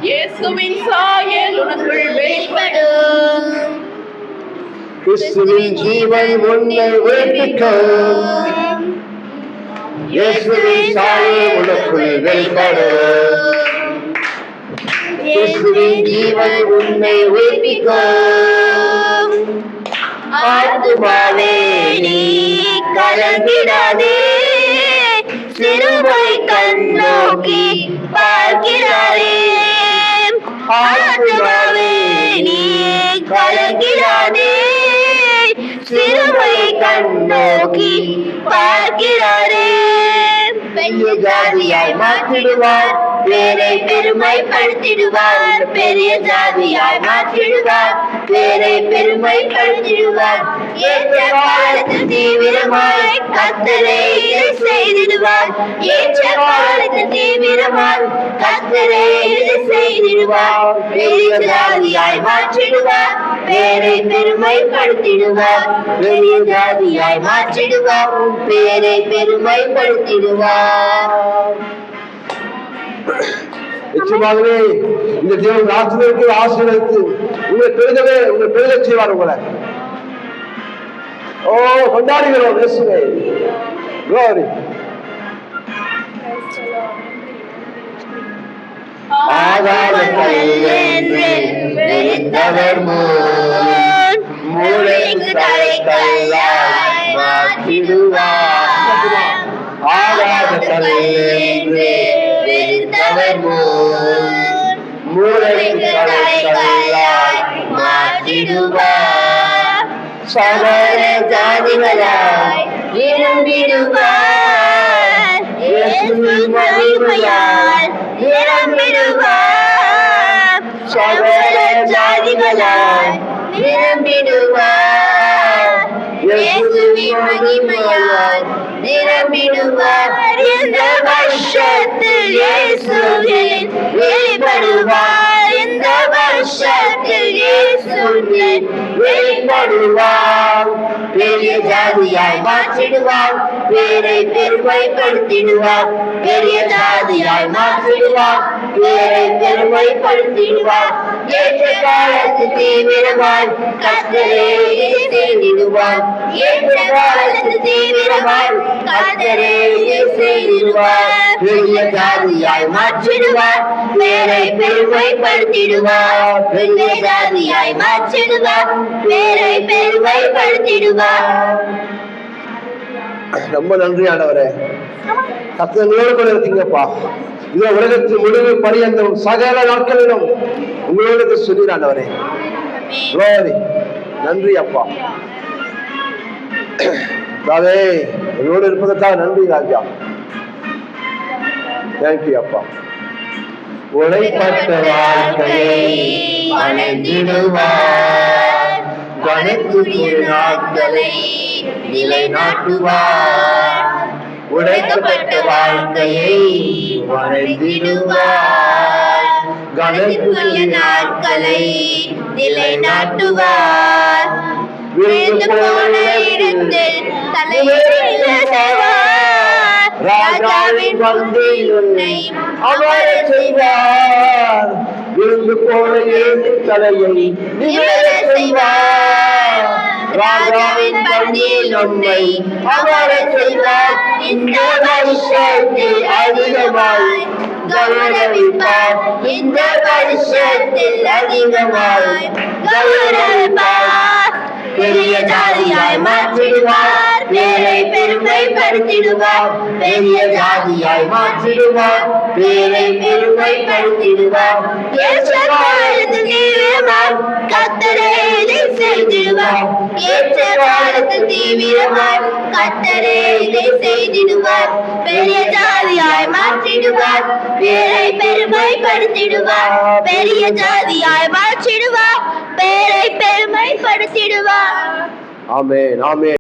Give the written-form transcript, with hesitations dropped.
இயேசுவின் சாயல் உனக்குள் வெளிப்படும். கிறிஸ்துவின் ஜீவன் உன்னை உயிர்ப்பிக்கும். இயேசுவின் சாயல் உனக்குள் வெளிப்படும். இயேசுவின் ஜீவன் உன்னை உயிர்ப்பிக்கும். ஆத்துமாவே நீ கலங்கிடாதே, சிறுமை கண்ணோக்கி பார்க்கிறாரே. ஆத்துமாவே நீ கலங்கிடாதே, சிறுமை கண்ணோக்கி பார்க்கிறாரே. பெரிய ஜாதியாய் மாற்றிடுவார், பேரை பெருமைப்படுத்திடுவார். பெரிய ஜாதியாய் மாற்றிடுவார், பேரை பெருமைப்படுத்திடுவார். ஏற்ற காலத்தில் தீவிரமாய் கர்த்தரை செய்திடுவார். ஏற்ற காலத்தில் தீவிரமாய் கர்த்தரை செய்திடுவார். பெரிய ஜாதியாய் மாற்றிடுவார், பேரை பெருமைப்படுத்திடுவார். பெரிய ஜாதியாய் மாற்றிடுவார், பேரை பெருமைப்படுத்திடுவார். நிச்சயமாகவே இந்த தேவன் ராத்திரிக்கு ஆசீர்வதித்து உங்களை பெருக செய்வார். உங்களை கொண்டாடுகிறோம். இயேசுவே glory. ஆகாதவர் முன் மூளைக்கு தலைக்கல்லாய் மாற்றிடுவார். ஆகாதவர் வெறுத்தவர் முன் மூளைக்கு தலைக்கல்லாய் மாற்றிடுவார். சகல ஜாதிகளாய் விரும்பிடுவார். இயேசுவின் மகிமையால் நிரம்பிடுவார். சகல ஜாதிகளாய் நிரம்பிடுவார். இயேசுவின் மகிமையால் நிரம்பிடுவார். இந்த வருஷத்தில் இயேசுவின் வெளிப்படுவார். இந்த வருஷத்தில் இயேசுவின் வெளிப்படுவார். பெரிய ஜாதியாய் மாற்றிடுவார், பேரை பெருமைப்படுத்திடுவார். பெரிய ஜாதியாய் மாற்றிடுவார், பேரை பெருமைப்படுத்திடுவார். ஏற்ற காலத்தில் தீவிரமாய் கர்த்தரை செய்திடுவார். ஏற்ற காலத்தில் தீவிரமாய் கர்த்தரை செய்திடுவார். பெரிய ஜாதியாய் மாற்றிடுவார், பேரை பெருமைப்படுத்திடுவார். பெரிய ஜாதியாய் மாற்றிடுவார், பேரை பெருமைப்படுத்திடுவார். ரொம்ப நன்றி ஆண்டவரே, கர்த்தங்களோடு கூட இருக்கீங்கப்பா. இந்த உலகத்தின் முடிவு பரியந்தம் சகல நாட்களிலும் உங்களோடு சொல்லி ஆண்டவரே. நன்றி அப்பா. தாவே உங்களோடு இருப்பதற்காக நன்றி ராஜா. தேங்க்யூ அப்பா. உழைப்பட்ட வாழ்க்கையை அணைந்திடுவார், கணக்கு நாட்களை நிலைநாட்டுவார். உடைக்கப்பட்ட வாழ்க்கையை வளைந்திடுவார், கணக்குள்ள நாட்களை நிலைநாட்டுவார். விழுந்து போன இடத்தில் தலையிடுவார், ராஜாவின் பந்தியில் உன்னை அமரச் செய்வார். விழுந்து போன தலையை நிமிரச் செய்வார், ராஜாவின் பந்தியில் உன்னை அமரச் செய்வார். இந்த வருஷத்தில் அதிகமாய் கௌரவிப்பார். இந்த வருஷத்தில் அதிகமாய் கௌரவிப்பார். பெரிய ஜாதியாய் மாற்றிடுவார், பேரை பெருமைப்படுத்திடுவார். பெரிய ஜாதியாய் மாற்றிடுவார், பேரை பெருமைப்படுத்திடுவார். ஏற்ற காலத்தில் தீவிரமாய் கர்த்தரை செய்திடுவார். ஏற்ற காலத்தில் தீவிரமாய் கர்த்தரை செய்திடுவார். பெரிய ஜாதியாய் மாற்றிடுவார், பேரை பெருமைப்படுத்திடுவார். பெரிய ஜாதியாய் மாற்றிடுவார், பேரை பெருமைப்படுத்திடுவார். ஆமென், ஆமென்.